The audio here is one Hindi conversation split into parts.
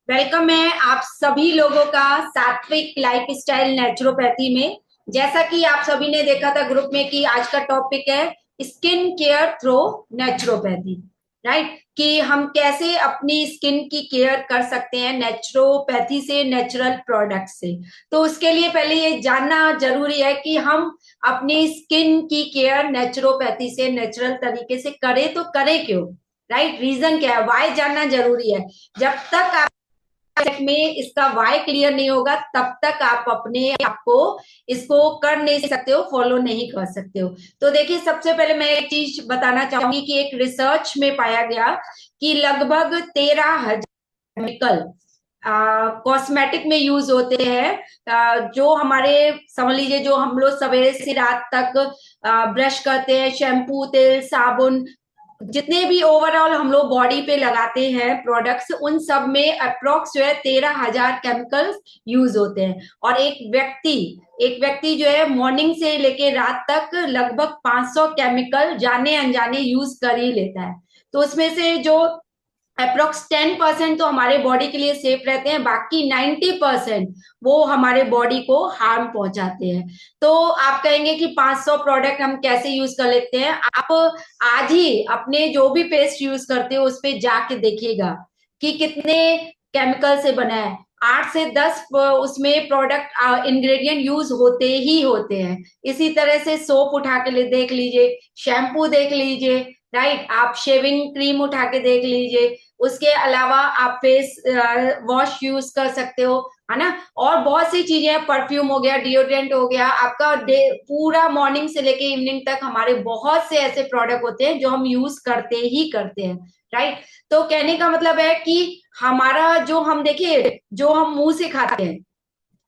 वेलकम है आप सभी लोगों का सात्विक लाइफस्टाइल नेचुरोपैथी में। जैसा कि आप सभी ने देखा था ग्रुप में कि आज का टॉपिक है skin care through naturopathy. Right, कि हम कैसे अपनी स्किन की केयर कर सकते हैं नेचुरोपैथी से, नेचुरल प्रोडक्ट से। तो उसके लिए पहले ये जानना जरूरी है कि हम अपनी स्किन की केयर नेचुरोपैथी से, नेचुरल तरीके से करें तो करें क्यों। राइट, रीजन क्या है, वाई जानना जरूरी है। जब तक आप में इसका वाई क्लियर नहीं होगा तब तक आप अपने आप को इसको कर नहीं सकते हो, फॉलो नहीं कर सकते हो। तो देखिए, सबसे पहले मैं एक चीज बताना चाहूंगी कि एक रिसर्च में पाया गया कि लगभग 13,000 केमिकल कॉस्मेटिक में यूज होते हैं। जो हमारे, समझ लीजिए, जो हम लोग सवेरे से रात तक ब्रश करते हैं, शैम्पू, तेल, साबुन, जितने भी ओवरऑल हम लोग बॉडी पे लगाते हैं प्रोडक्ट्स, उन सब में अप्रोक्स जो है 13,000 केमिकल्स यूज होते हैं। और एक व्यक्ति जो है मॉर्निंग से लेके रात तक लगभग 500 केमिकल जाने अनजाने यूज कर ही लेता है। तो उसमें से जो अप्रोक्स 10% तो हमारे बॉडी के लिए सेफ रहते हैं, बाकी 90% वो हमारे बॉडी को हार्म पहुंचाते हैं। तो आप कहेंगे कि 500 प्रोडक्ट हम कैसे यूज कर लेते हैं। आप आज ही अपने जो भी पेस्ट यूज करते हो उस पे जाके देखिएगा कि कितने केमिकल से बना है। 8 से 10 उसमें प्रोडक्ट इंग्रेडिएंट यूज होते ही होते हैं। इसी तरह से सोप उठा के देख लीजिए, शैम्पू देख लीजिए, राइट, आप शेविंग क्रीम उठा के देख लीजिए, उसके अलावा आप फेस वॉश यूज कर सकते हो, है ना। और बहुत सी चीजें, परफ्यूम हो गया, डिओड्रेंट हो गया, आपका डे पूरा मॉर्निंग से लेके इवनिंग तक हमारे बहुत से ऐसे प्रोडक्ट होते हैं जो हम यूज करते ही करते हैं। राइट, तो कहने का मतलब है कि हमारा जो, हम देखिए, जो हम मुंह से खाते हैं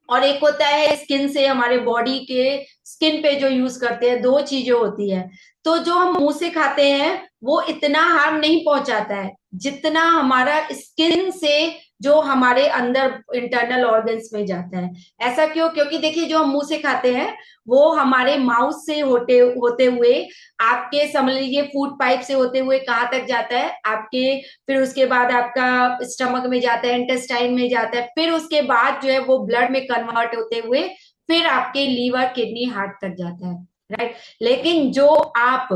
और एक होता है स्किन से, हमारे बॉडी के स्किन पे जो यूज करते हैं, दो चीजें होती है। तो जो हम मुंह से खाते हैं वो इतना हार्म नहीं पहुंचाता है जितना हमारा स्किन से जो हमारे अंदर इंटरनल ऑर्गन्स में जाता है। ऐसा क्यों? क्योंकि देखिए, जो हम मुंह से खाते हैं वो हमारे माउथ से होते होते हुए, आपके समझ लीजिए फूड पाइप से होते हुए कहाँ तक जाता है आपके, फिर उसके बाद आपका स्टमक में जाता है, इंटेस्टाइन में जाता है, फिर उसके बाद जो है वो ब्लड में कन्वर्ट होते हुए फिर आपके लीवर, किडनी, हार्ट तक जाता है। राइट, लेकिन जो आप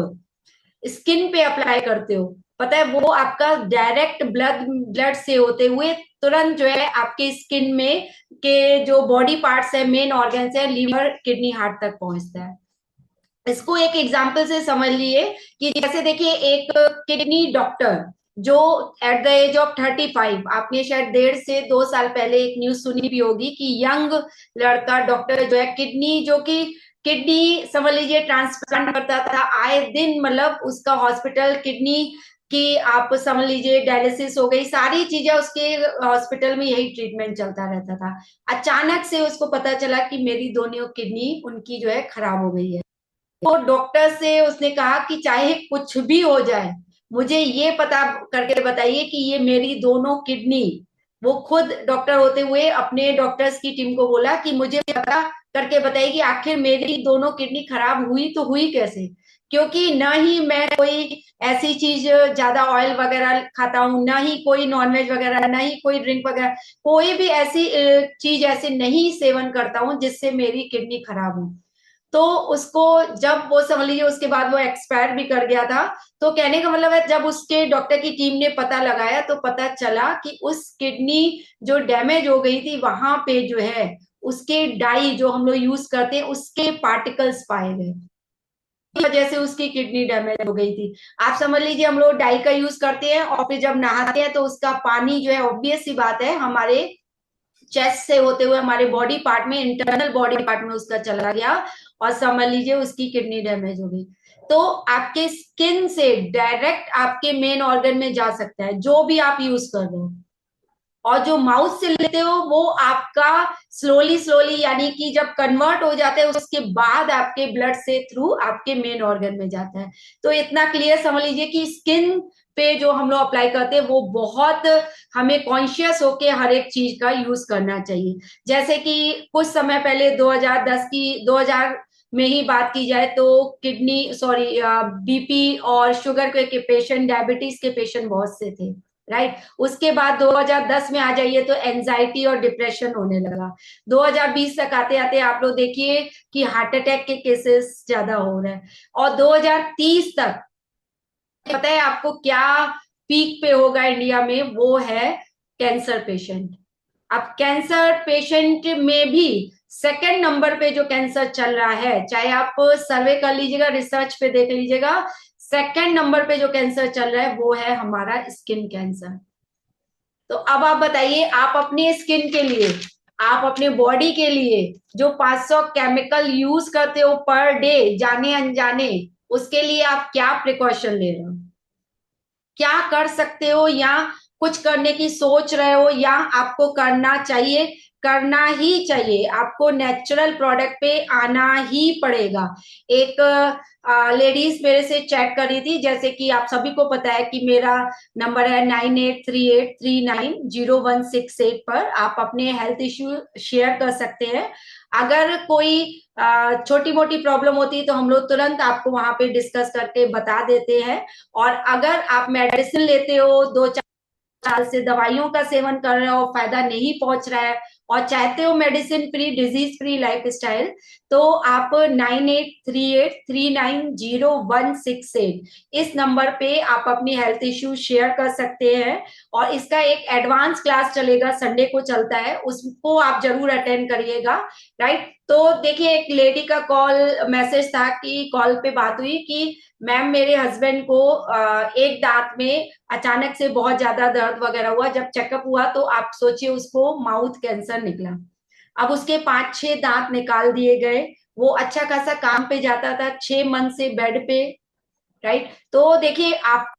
स्किन पे अप्लाई करते हो, पता है, वो आपका डायरेक्ट ब्लड ब्लड से होते हुए तुरंत जो है आपके स्किन में के जो बॉडी पार्ट्स है, मेन ऑर्गन्स है, लीवर, किडनी, हार्ट तक पहुंचता है। इसको एक एग्जाम्पल से समझ लिए कि जैसे देखिए, एक किडनी डॉक्टर जो एट द एज ऑफ 35, आपने शायद 1.5 से 2 साल पहले एक न्यूज सुनी भी होगी कि यंग लड़का डॉक्टर जो है, किडनी, जो कि किडनी समझ लीजिए ट्रांसप्लांट करता था आए दिन, मतलब उसका हॉस्पिटल, किडनी की आप समझ लीजिए डायलिसिस हो गई, सारी चीजें उसके हॉस्पिटल में यही ट्रीटमेंट चलता रहता था। अचानक से उसको पता चला कि मेरी दोनों किडनी उनकी जो है खराब हो गई है। तो डॉक्टर से उसने कहा कि चाहे कुछ भी हो जाए, मुझे ये पता करके बताइए कि ये मेरी दोनों किडनी, वो खुद डॉक्टर होते हुए अपने डॉक्टर्स की टीम को बोला कि मुझे पता करके बताइए कि आखिर मेरी दोनों किडनी खराब हुई तो हुई कैसे। क्योंकि ना ही मैं कोई ऐसी चीज, ज्यादा ऑयल वगैरह खाता हूँ, ना ही कोई नॉनवेज वगैरह, ना ही कोई ड्रिंक वगैरह, कोई भी ऐसी चीज ऐसे नहीं सेवन करता हूँ जिससे मेरी किडनी खराब हो। तो उसको, जब वो समझ लीजिए उसके बाद वो एक्सपायर भी कर गया था। तो कहने का मतलब है, जब उसके डॉक्टर की टीम ने पता लगाया तो पता चला कि उस किडनी जो डैमेज हो गई थी वहां पे जो है उसके डाई जो हम लोग यूज करते हैं उसके पार्टिकल्स पाए गए, इस वजह से उसकी किडनी डैमेज हो गई थी। आप समझ लीजिए, हम लोग डाई का यूज करते हैं और फिर जब नहाते हैं तो उसका पानी जो है, ऑब्वियस सी बात है, हमारे चेस्ट से होते हुए हमारे बॉडी पार्ट में, इंटरनल बॉडी पार्ट में उसका चला गया और समझ लीजिए उसकी किडनी डैमेज हो गई। तो आपके स्किन से डायरेक्ट आपके मेन ऑर्गन में जा सकता है जो भी आप यूज कर रहे हो। और जो माउथ से लेते हो वो आपका स्लोली स्लोली, यानी कि जब कन्वर्ट हो जाते हैं उसके बाद आपके ब्लड से थ्रू आपके मेन ऑर्गन में जाता है। तो इतना क्लियर समझ लीजिए कि स्किन पे जो हम लोग अप्लाई करते हैं वो बहुत हमें कॉन्शियस होके हर एक चीज का यूज करना चाहिए। जैसे कि कुछ समय पहले 2010 की, 2000 में ही बात की जाए तो किडनी, सॉरी, बीपी और शुगर के पेशेंट, डायबिटीज के पेशेंट बहुत से थे। राइट। उसके बाद 2010 में आ जाइए तो एंजाइटी और डिप्रेशन होने लगा। 2020 तक आते आते आप लोग देखिए कि हार्ट अटैक के केसेस ज्यादा हो रहे हैं। और 2030 तक पता है आपको क्या पीक पे होगा इंडिया में, वो है कैंसर पेशेंट। अब कैंसर पेशेंट में भी सेकंड नंबर पे जो कैंसर चल रहा है, चाहे आप सर्वे कर लीजिएगा, रिसर्च पे देख लीजिएगा, सेकंड नंबर पे जो कैंसर चल रहा है वो है हमारा स्किन कैंसर। तो अब आप बताइए, आप अपने स्किन के लिए, आप अपने बॉडी के लिए जो 500 केमिकल यूज करते हो पर डे जाने अनजाने, उसके लिए आप क्या प्रिकॉशन ले रहे हो, क्या कर सकते हो, या कुछ करने की सोच रहे हो, या आपको करना चाहिए? करना ही चाहिए, आपको नेचुरल प्रोडक्ट पे आना ही पड़ेगा। एक लेडीज मेरे से चैट कर रही थी, जैसे कि आप सभी को पता है कि मेरा नंबर है 9838390168 पर आप अपने हेल्थ इश्यू शेयर कर सकते हैं। अगर कोई छोटी मोटी प्रॉब्लम होती है तो हम लोग तुरंत आपको वहां पे डिस्कस करके बता देते हैं। और अगर आप मेडिसिन लेते हो, 2-4 साल से दवाइयों का सेवन कर रहे हो, फायदा नहीं पहुंच रहा है और चाहते हो medicine free disease free life style, तो आप 9838390168 इस नंबर पे आप अपनी हेल्थ इश्यू शेयर कर सकते हैं। और इसका एक एडवांस क्लास चलेगा, संडे को चलता है, उसको आप जरूर अटेंड करिएगा। राइट। तो देखिए, एक लेडी का कॉल मैसेज था कि कॉल पे बात हुई कि मैम मेरे हस्बैंड को एक दांत में अचानक से बहुत ज्यादा दर्द वगैरह हुआ, जब चेकअप हुआ तो आप सोचिए उसको माउथ कैंसर निकला। अब उसके 5-6 दांत निकाल दिए गए। वो अच्छा खासा काम पे जाता था, 6 मंथ से बेड पे। राइट। तो देखिए आप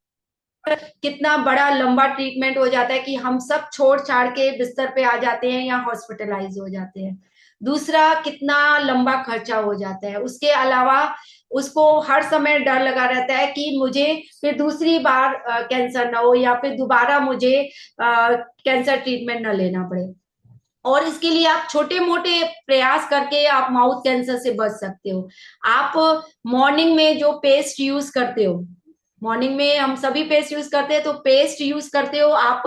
कितना बड़ा लंबा ट्रीटमेंट हो जाता है कि हम सब छोड़ छाड़ के बिस्तर पे आ जाते हैं या हॉस्पिटलाइज हो जाते हैं। दूसरा, कितना लंबा खर्चा हो जाता है। उसके अलावा उसको हर समय डर लगा रहता है कि मुझे फिर दूसरी बार कैंसर ना हो, या फिर दोबारा मुझे कैंसर ट्रीटमेंट ना लेना पड़े। और इसके लिए आप छोटे मोटे प्रयास करके आप माउथ कैंसर से बच सकते हो। आप मॉर्निंग में जो पेस्ट यूज करते हो, मॉर्निंग में हम सभी पेस्ट यूज करते हैं, तो पेस्ट यूज करते हो आप,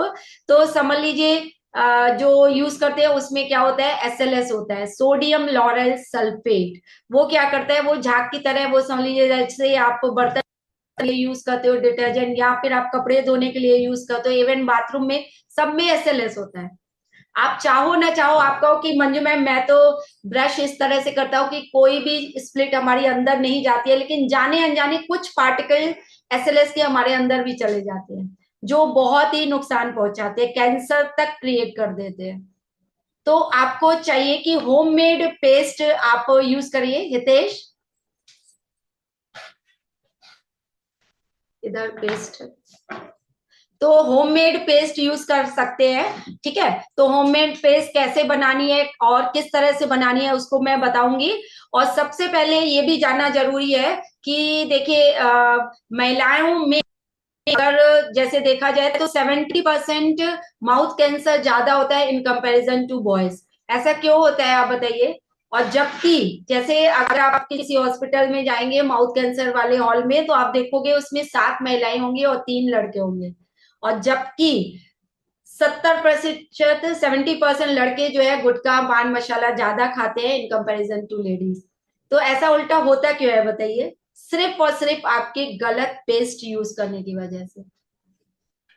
तो समझ लीजिए जो यूज करते हैं उसमें क्या होता है, एसएलएस होता है, सोडियम लॉरेल सल्फेट। वो क्या करता है, वो झाग की तरह, वो समझ लीजिए जैसे आप बर्तन के लिए यूज करते हो डिटर्जेंट, या फिर आप कपड़े धोने के लिए यूज करते हो, इवन बाथरूम में सब में एसएलएस होता है। आप चाहो ना चाहो, आप कहो कि मंजू मैम मैं तो ब्रश इस तरह से करता हूँ कि कोई भी स्प्लिट हमारी अंदर नहीं जाती है, लेकिन जाने अनजाने कुछ पार्टिकल एसएलएस के हमारे अंदर भी चले जाते हैं, जो बहुत ही नुकसान पहुंचाते हैं, कैंसर तक क्रिएट कर देते हैं। तो आपको चाहिए कि होममेड पेस्ट आप यूज करिए। हितेश, इधर पेस्ट, तो होममेड पेस्ट यूज कर सकते हैं। ठीक है, तो होममेड पेस्ट कैसे बनानी है और किस तरह से बनानी है उसको मैं बताऊंगी। और सबसे पहले ये भी जानना जरूरी है कि देखिए महिलाओं में अगर जैसे देखा जाए तो 70% माउथ कैंसर ज्यादा होता है इन कंपैरिजन टू बॉयज। ऐसा क्यों होता है आप बताइए? और जबकि जैसे अगर आप किसी हॉस्पिटल में जाएंगे माउथ कैंसर वाले हॉल में, तो आप देखोगे उसमें 7 महिलाएं होंगी और 3 लड़के होंगे। और जबकि 70%, 70% लड़के जो है गुटखा पान मसाला ज्यादा खाते हैं इन कंपैरिजन टू लेडीज। तो ऐसा उल्टा होता क्यों है बताइए? सिर्फ और सिर्फ आपके गलत पेस्ट यूज करने की वजह से।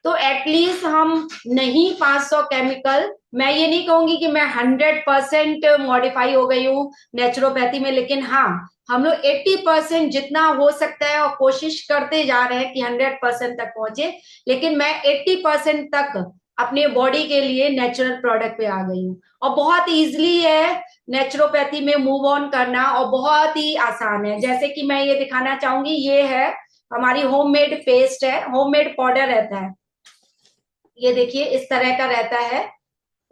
तो एटलीस्ट हम नहीं 500 केमिकल, मैं ये नहीं कहूंगी कि मैं 100% मॉडिफाई हो गई हूँ नेचुरोपैथी में, लेकिन हाँ हम लोग 80% जितना हो सकता है और कोशिश करते जा रहे हैं कि 100% तक पहुंचे। लेकिन मैं 80% तक अपने बॉडी के लिए नेचुरल प्रोडक्ट पे आ गई हूँ, और बहुत इजीली है नेचुरोपैथी में मूव ऑन करना, और बहुत ही आसान है। जैसे कि मैं ये दिखाना चाहूंगी, ये है हमारी होममेड पेस्ट है, होममेड पाउडर रहता है, ये देखिए इस तरह का रहता है।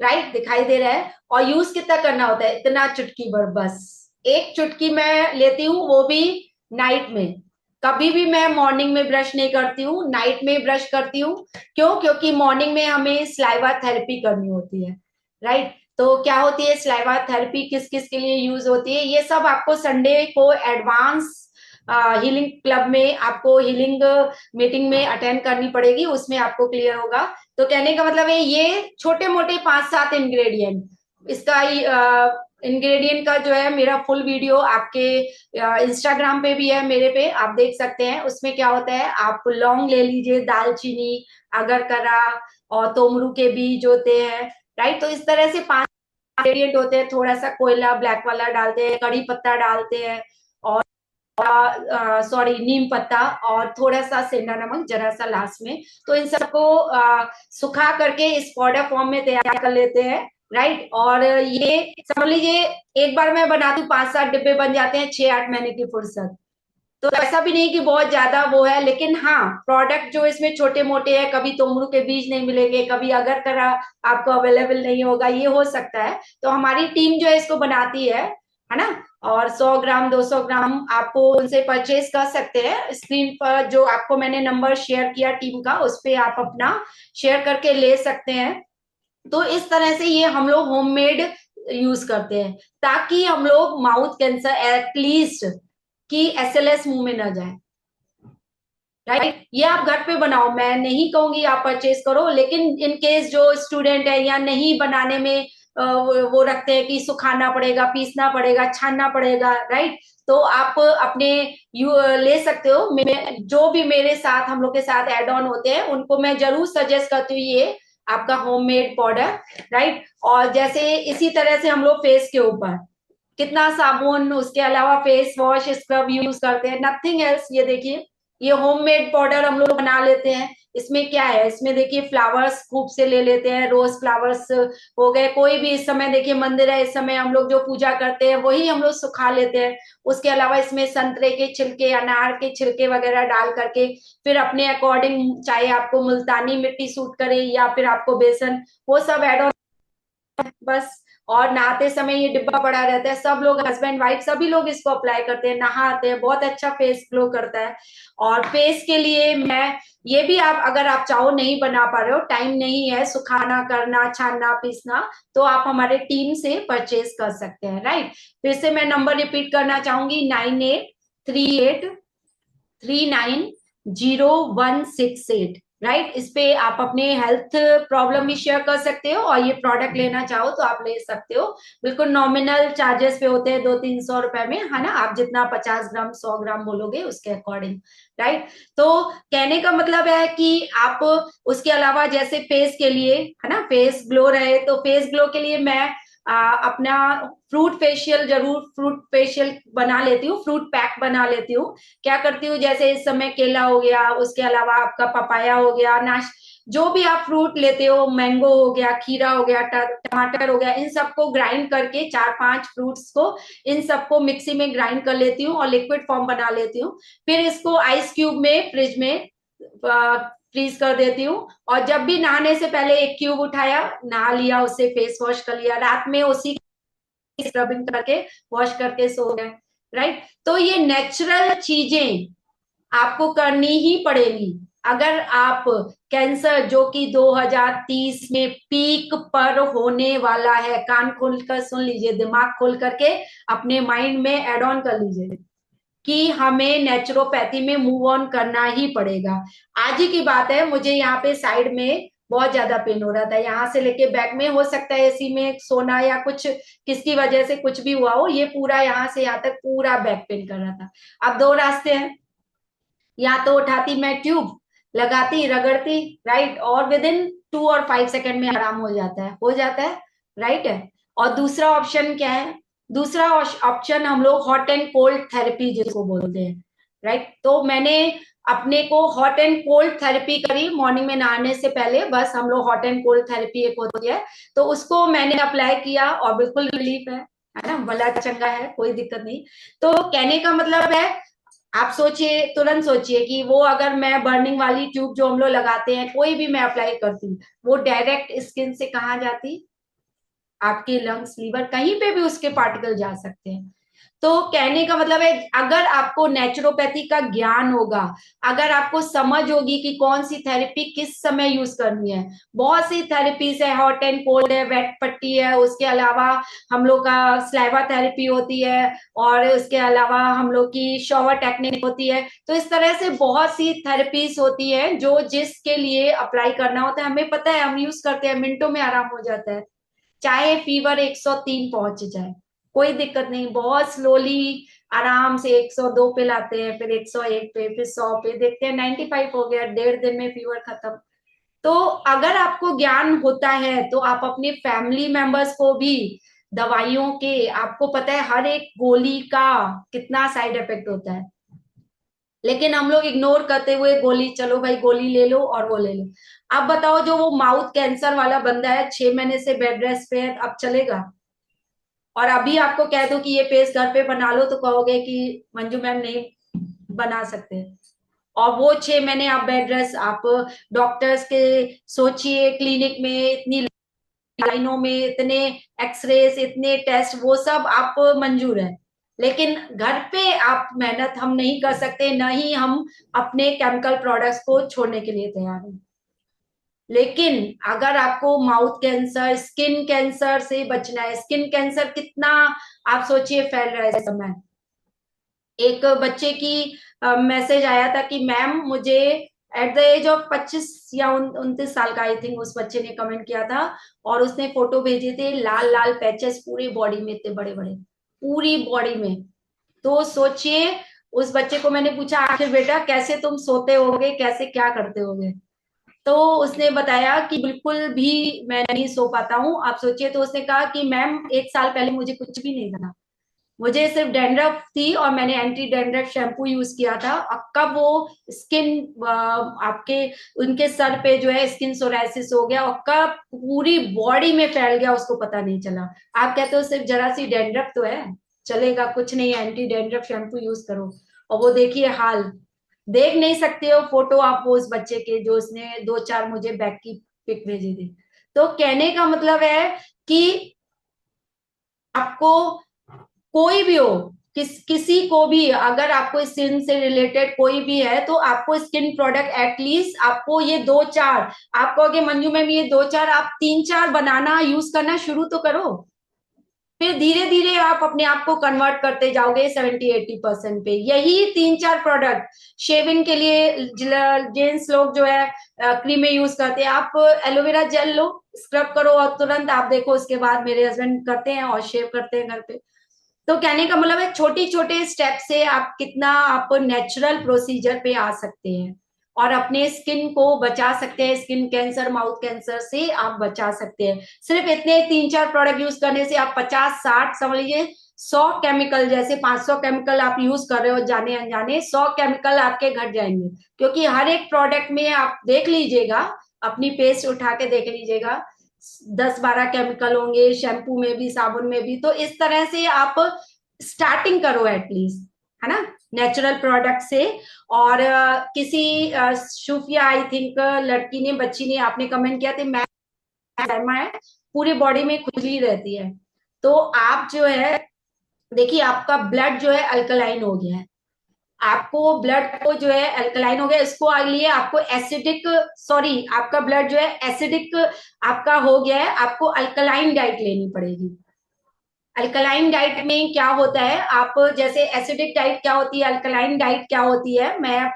राइट, दिखाई दे रहा है। और यूज कितना करना होता है, इतना चुटकी भर बस, एक चुटकी मैं लेती हूँ, वो भी नाइट में। कभी भी मैं मॉर्निंग में ब्रश नहीं करती हूँ, नाइट में ब्रश करती हूँ। क्यों? क्योंकि मॉर्निंग में हमें स्लाइवा थेरेपी करनी होती है। राइट। तो क्या होती है स्लाइवा थेरेपी, किस किस के लिए यूज होती है, ये सब आपको संडे को एडवांस हीलिंग क्लब में आपको हीलिंग मीटिंग में अटेंड करनी पड़ेगी, उसमें आपको क्लियर होगा। तो कहने का मतलब है ये छोटे मोटे 5-7 इंग्रेडिएंट, इसका इंग्रेडिएंट का जो है मेरा फुल वीडियो आपके इंस्टाग्राम पे भी है, मेरे पे आप देख सकते हैं। उसमें क्या होता है, आप लौंग ले लीजिए, दालचीनी, अगरकरा और तोमरू के बीज होते हैं, राइट। तो इस तरह से 5 इंग्रेडिएंट होते हैं। थोड़ा सा कोयला ब्लैक वाला डालते हैं, कड़ी पत्ता डालते हैं, और सॉरी नीम पत्ता, और थोड़ा सा सेंधा नमक जरा सा लास्ट में। तो इन सबको सुखा करके इस पाउडर फॉर्म में तैयार कर लेते हैं, राइट। और ये समझ लीजिए एक बार मैं बनाती हूँ 5-7 डिब्बे बन जाते हैं 6-8 महीने की फुर्सत। तो ऐसा भी नहीं कि बहुत ज्यादा वो है, लेकिन हाँ प्रोडक्ट जो इसमें छोटे मोटे हैं, कभी तोमरू के बीज नहीं मिलेंगे, कभी अगर करा आपको अवेलेबल नहीं होगा, ये हो सकता है। तो हमारी टीम जो है इसको बनाती है ना। और 100 ग्राम 200 ग्राम आपको उनसे परचेज कर सकते हैं। स्क्रीन पर जो आपको मैंने नंबर शेयर किया टीम का, उस पे आप अपना शेयर करके ले सकते हैं। तो इस तरह से ये हम लोग होममेड यूज करते हैं, ताकि हम लोग माउथ कैंसर एटलीस्ट कि एसएलएस मुंह में ना जाए, राइट। ये आप घर पे बनाओ, मैं नहीं कहूंगी आप परचेज करो, लेकिन इन केस जो स्टूडेंट है या नहीं बनाने में वो रखते हैं कि सुखाना पड़ेगा, पीसना पड़ेगा, छानना पड़ेगा, राइट। तो आप अपने ले सकते हो। जो भी मेरे साथ हम लोग के साथ एड ऑन होते हैं उनको मैं जरूर सजेस्ट करती हूँ ये आपका होममेड पाउडर, राइट। और जैसे इसी तरह से हम लोग फेस के ऊपर कितना साबुन, उसके अलावा फेस वॉश स्क्रब यूज करते हैं, नथिंग एल्स। ये देखिए ये होममेड पाउडर हम लोग बना लेते हैं। इसमें क्या है, इसमें देखिए फ्लावर्स खूब से ले लेते हैं, रोज फ्लावर्स हो गए, कोई भी इस समय देखिए मंदिर है, इस समय हम लोग जो पूजा करते हैं वही हम लोग सुखा लेते हैं। उसके अलावा इसमें संतरे के छिलके, अनार के छिलके वगैरह डाल करके फिर अपने अकॉर्डिंग, चाहे आपको मुल्तानी मिट्टी सूट करे या फिर आपको बेसन, वो सब एड ऑन बस। और नहाते समय ये डिब्बा पड़ा रहता है, सब लोग हस्बैंड वाइफ सभी लोग इसको अप्लाई करते हैं, नहाते हैं, बहुत अच्छा फेस ग्लो करता है। और फेस के लिए मैं ये भी, आप अगर आप चाहो नहीं बना पा रहे हो, टाइम नहीं है सुखाना, करना, छानना, पीसना, तो आप हमारे टीम से परचेज कर सकते हैं, राइट। फिर से मैं नंबर रिपीट करना चाहूंगी, 9838390168, राइट। इस पे आप अपने हेल्थ प्रॉब्लम भी शेयर कर सकते हो, और ये प्रोडक्ट लेना चाहो तो आप ले सकते हो। बिल्कुल नॉमिनल चार्जेस पे होते हैं, 200-300 रुपए में, है ना। आप जितना 50 ग्राम 100 ग्राम बोलोगे उसके अकॉर्डिंग, राइट। तो कहने का मतलब है कि आप उसके अलावा जैसे फेस के लिए, है ना, फेस ग्लो रहे, तो फेस ग्लो के लिए मैं अपना फ्रूट फेशियल, जरूर फ्रूट फेशियल बना लेती हूँ, फ्रूट पैक बना लेती हूँ। क्या करती हूँ, जैसे इस समय केला हो गया, उसके अलावा आपका पपाया हो गया, जो भी आप फ्रूट लेते हो, मैंगो हो गया, खीरा हो गया, टमाटर हो गया, इन सबको ग्राइंड करके 4-5 फ्रूट्स को, इन सबको मिक्सी में ग्राइंड कर लेती हूँ और लिक्विड फॉर्म बना लेती हूँ। फिर इसको आइस क्यूब में फ्रिज में फ्रीज कर देती हूँ। और जब भी नहाने से पहले एक क्यूब उठाया, नहा लिया, उससे फेस वॉश कर लिया, रात में उसी स्क्रबिंग करके वॉश करके सो गए, राइट। तो ये नेचुरल चीजें आपको करनी ही पड़ेगी अगर आप कैंसर, जो कि 2030 में पीक पर होने वाला है, कान खोलकर सुन लीजिए, दिमाग खोल करके अपने माइंड में एड ऑन कर लीजिए कि हमें नेचुरोपैथी में मूव ऑन करना ही पड़ेगा। आज ही की बात है, मुझे यहाँ पे साइड में बहुत ज्यादा पेन हो रहा था, यहाँ से लेके बैक में, हो सकता है एसी में सोना या कुछ किसकी वजह से कुछ भी हुआ हो, ये पूरा यहाँ से यहाँ तक पूरा बैक पेन कर रहा था। अब दो रास्ते हैं, या तो उठाती मैं ट्यूब, लगाती, रगड़ती, राइट, और विद इन 2 और 5 सेकंड में आराम हो जाता है, राइट है। और दूसरा ऑप्शन क्या है, दूसरा ऑप्शन हम लोग हॉट एंड कोल्ड थेरेपी जिसको बोलते हैं, राइट। तो मैंने अपने को हॉट एंड कोल्ड थेरेपी करी मॉर्निंग में नहाने से पहले, बस हम लोग हॉट एंड कोल्ड थेरेपी एक होती है, तो उसको मैंने अप्लाई किया और बिल्कुल रिलीफ है ना, ब्लड चंगा है, कोई दिक्कत नहीं। तो कहने का मतलब है, आप सोचिए, तुरंत सोचिए कि वो अगर मैं बर्निंग वाली ट्यूब जो हम लोग लगाते हैं, कोई भी मैं अप्लाई करती, वो डायरेक्ट स्किन से कहाँ जाती, आपके लंग्स, लीवर, कहीं पे भी उसके पार्टिकल जा सकते हैं। तो कहने का मतलब है, अगर आपको नेचुरोपैथी का ज्ञान होगा, अगर आपको समझ होगी कि कौन सी थेरेपी किस समय यूज करनी है। बहुत सी थेरेपीज है, हॉट एंड कोल्ड है, वेट पट्टी है, उसके अलावा हम लोग का स्लाइवा थेरेपी होती है, और उसके अलावा हम लोग की शॉवर टेक्निक होती है। तो इस तरह से बहुत सी थेरेपीज होती है जो जिसके लिए अप्लाई करना होता है, हमें पता है, हम यूज करते हैं, मिनटों में आराम हो जाता है। चाहे फीवर 103 पहुंच जाए, कोई दिक्कत नहीं, बहुत स्लोली आराम से 102 पे लाते हैं, फिर 101 पे, फिर 100 पे, देखते हैं 95 हो गया, 1.5 दिन में फीवर खत्म। तो अगर आपको ज्ञान होता है तो आप अपने फैमिली मेंबर्स को भी दवाइयों के, आपको पता है हर एक गोली का कितना साइड इफेक्ट होता है, लेकिन हम लोग इग्नोर करते हुए गोली, चलो भाई गोली ले लो और वो ले लो। अब बताओ, जो वो माउथ कैंसर वाला बंदा है, 6 महीने से बेड रेस्ट पे है, अब चलेगा? और अभी आपको कह दो कि ये पेस्ट घर पे बना लो, तो कहोगे कि मंजू मैम नहीं बना सकते। और वो 6 महीने आप बेड रेस्ट, आप डॉक्टर्स के, सोचिए क्लिनिक में इतनी लाइनों में, इतने एक्सरेस, इतने टेस्ट, वो सब आप मंजूर है, लेकिन घर पे आप मेहनत हम नहीं कर सकते, न ही हम अपने केमिकल प्रोडक्ट्स को छोड़ने के लिए तैयार हैं। लेकिन अगर आपको माउथ कैंसर, स्किन कैंसर से बचना है, स्किन कैंसर कितना, आप सोचिए, फैल रहा है इस समय। एक बच्चे की मैसेज आया था कि मैम मुझे एट द एज ऑफ 25 या 29 साल का, आई थिंक उस बच्चे ने कमेंट किया था, और उसने फोटो भेजे थे, लाल लाल पैचेस पूरी बॉडी में, इतने बड़े बड़े, पूरी बॉडी में। तो सोचिए, उस बच्चे को मैंने पूछा, आखिर बेटा कैसे तुम सोते होगे, कैसे क्या करते होगे? तो उसने बताया कि बिल्कुल भी मैं नहीं सो पाता हूँ। आप सोचिए, तो उसने कहा कि मैम 1 साल पहले मुझे कुछ भी नहीं था, मुझे सिर्फ डैंड्रफ थी और मैंने एंटी डैंड्रफ शैम्पू यूज किया था, और कब वो स्किन आपके, उनके सर पे जो है स्किन सोराइसिस हो गया, और कब पूरी बॉडी में फैल गया उसको पता नहीं चला। आप कहते हो सिर्फ जरा सी डैंड्रफ तो है, चलेगा, कुछ नहीं, एंटी डैंड्रफ शैम्पू यूज करो। और वो देखिए हाल, देख नहीं सकते हो फोटो आप वो उस बच्चे के, जो उसने 2-4 मुझे बैक की पिक भेजी थी। तो कहने का मतलब है कि आपको कोई भी हो, किसी को भी, अगर आपको स्किन से रिलेटेड कोई भी है, तो आपको स्किन प्रोडक्ट एटलीस्ट आपको ये 2-4, आप कहोगे मंजू मैम ये 2-4, आप 3-4 बनाना, यूज करना शुरू तो करो। फिर धीरे धीरे आप अपने आप को कन्वर्ट करते जाओगे 70-80% पे। यही 3-4 प्रोडक्ट शेविंग के लिए, जेंट्स लोग जो है क्रीमें यूज करते हैं, आप एलोवेरा जेल लो, स्क्रब करो, और तुरंत आप देखो उसके बाद, मेरे हस्बैंड करते हैं और शेव करते हैं घर पे। तो कहने का मतलब है, छोटे छोटे स्टेप से आप कितना आप नेचुरल प्रोसीजर पे आ सकते हैं, और अपने स्किन को बचा सकते हैं, स्किन कैंसर, माउथ कैंसर से आप बचा सकते हैं। सिर्फ इतने 3-4 प्रोडक्ट यूज करने से आप 50-60, समझ लीजिए 100 केमिकल, जैसे 500 केमिकल आप यूज कर रहे हो जाने अनजाने, 100 केमिकल आपके घट जाएंगे। क्योंकि हर एक प्रोडक्ट में आप देख लीजिएगा, अपनी पेस्ट उठा के देख लीजिएगा, 10-12 केमिकल होंगे, शैम्पू में भी, साबुन में भी। तो इस तरह से आप स्टार्टिंग करो एटलीस्ट, है ना, नेचुरल प्रोडक्ट से। और किसी शूफिया, आई थिंक लड़की ने, बच्ची ने, आपने कमेंट किया था, मैं है, पूरी बॉडी में खुजली रहती है। तो आप जो है, देखिए आपका ब्लड जो है अल्कलाइन हो गया है, आपको ब्लड को जो है अल्कलाइन हो गया, इसको लिए आपको एसिडिक, सॉरी, आपका ब्लड जो है एसिडिक आपका हो गया है, आपको अल्कलाइन डाइट लेनी पड़ेगी। अल्कलाइन डाइट में क्या होता है, आप जैसे एसिडिक डाइट क्या होती है, अल्कलाइन डाइट क्या होती है, मैं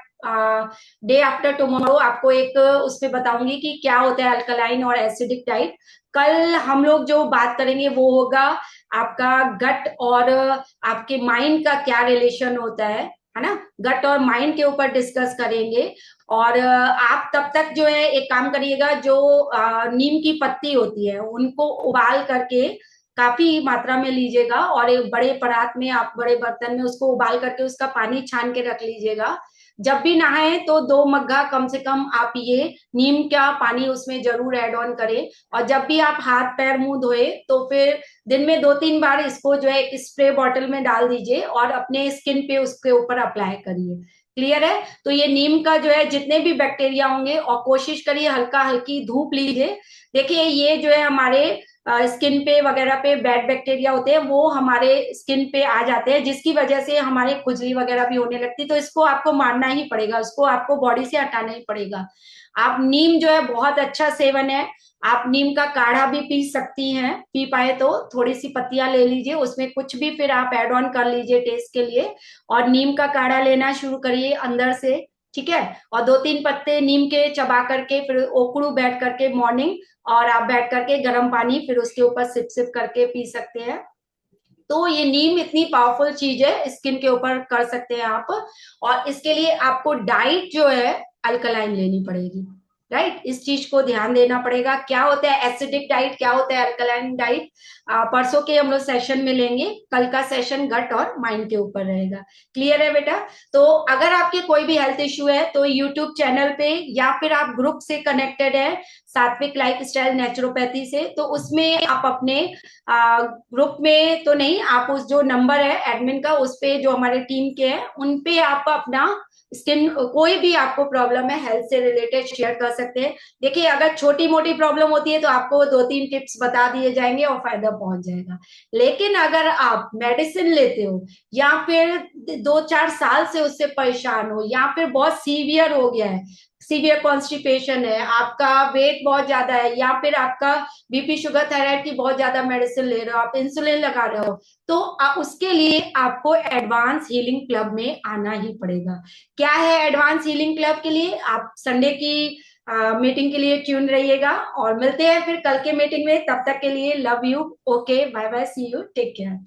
डे आफ्टर टुमारो आपको एक उस पे बताऊंगी कि क्या होता है अल्कलाइन और एसिडिक डाइट। कल हम लोग जो बात करेंगे वो होगा आपका गट और आपके माइंड का क्या रिलेशन होता है ना, गट और माइंड के ऊपर डिस्कस करेंगे। और आप तब तक जो है एक काम करिएगा, जो नीम की पत्ती होती है उनको उबाल करके काफी मात्रा में लीजिएगा, और एक बड़े परात में, आप बड़े बर्तन में उसको उबाल करके उसका पानी छान के रख लीजिएगा। जब भी नहाए तो 2 मग्गा कम से कम आप ये नीम का पानी उसमें जरूर ऐड ऑन करें। और जब भी आप हाथ पैर मुंह धोए, तो फिर दिन में 2-3 बार इसको जो है एक स्प्रे बॉटल में डाल दीजिए, और अपने स्किन पे उसके ऊपर अप्लाई करिए। क्लियर है? तो ये नीम का जो है जितने भी बैक्टीरिया होंगे, और कोशिश करिए हल्का हल्की धूप लीजिए। देखिए ये जो है हमारे स्किन पे वगैरह पे बैड बैक्टीरिया होते हैं, वो हमारे स्किन पे आ जाते हैं, जिसकी वजह से हमारे खुजली वगैरह भी होने लगती है। तो इसको आपको मारना ही पड़ेगा, उसको आपको बॉडी से हटाना ही पड़ेगा। आप नीम जो है बहुत अच्छा सेवन है। आप नीम का काढ़ा भी पी सकती हैं, पी पाए तो थोड़ी सी पत्तियां ले लीजिए, उसमें कुछ भी फिर आप ऐड ऑन कर लीजिए टेस्ट के लिए, और नीम का काढ़ा लेना शुरू करिए अंदर से। ठीक है? और 2-3 पत्ते नीम के चबा करके फिर ओकड़ू बैठ करके मॉर्निंग, और आप बैठ करके गर्म पानी फिर उसके ऊपर सिप सिप करके पी सकते हैं। तो ये नीम इतनी पावरफुल चीज है, स्किन के ऊपर कर सकते हैं आप। और इसके लिए आपको डाइट जो है अल्कलाइन लेनी पड़ेगी। राइट? इस चीज को ध्यान देना पड़ेगा, क्या होता है एसिडिक डाइट, क्या होता है अल्कलाइन डाइट। परसों के हम लोग सेशन में लेंगे, कल का सेशन गट और माइंड के ऊपर रहेगा। क्लियर है बेटा? तो अगर आपके कोई भी हेल्थ इश्यू है तो यूट्यूब चैनल पे या फिर आप ग्रुप से कनेक्टेड है सात्विक लाइफ स्टाइल नेचुरोपैथी से, तो उसमें आप अपने ग्रुप में तो नहीं, आप उस जो नंबर है एडमिन का, उस पे जो हमारे टीम के हैं उन पे आप अपना स्किन कोई भी आपको प्रॉब्लम है हेल्थ से रिलेटेड शेयर कर सकते हैं। देखिए अगर छोटी मोटी प्रॉब्लम होती है तो आपको 2-3 टिप्स बता दिए जाएंगे और फायदा पहुंच जाएगा। लेकिन अगर आप मेडिसिन लेते हो, या फिर 2-4 साल से उससे परेशान हो, या फिर बहुत सीवियर हो गया है, सीवियर कॉन्स्टिपेशन है, आपका वेट बहुत ज्यादा है, या फिर आपका बीपी शुगर थायराइड की बहुत ज्यादा मेडिसिन ले रहे हो, आप इंसुलिन लगा रहे हो, तो उसके लिए आपको एडवांस हीलिंग क्लब में आना ही पड़ेगा। क्या है एडवांस हीलिंग क्लब के लिए? आप संडे की मीटिंग के लिए ट्यून रहिएगा, और मिलते हैं फिर कल के मीटिंग में। तब तक के लिए love you, okay, bye bye, see you, take care.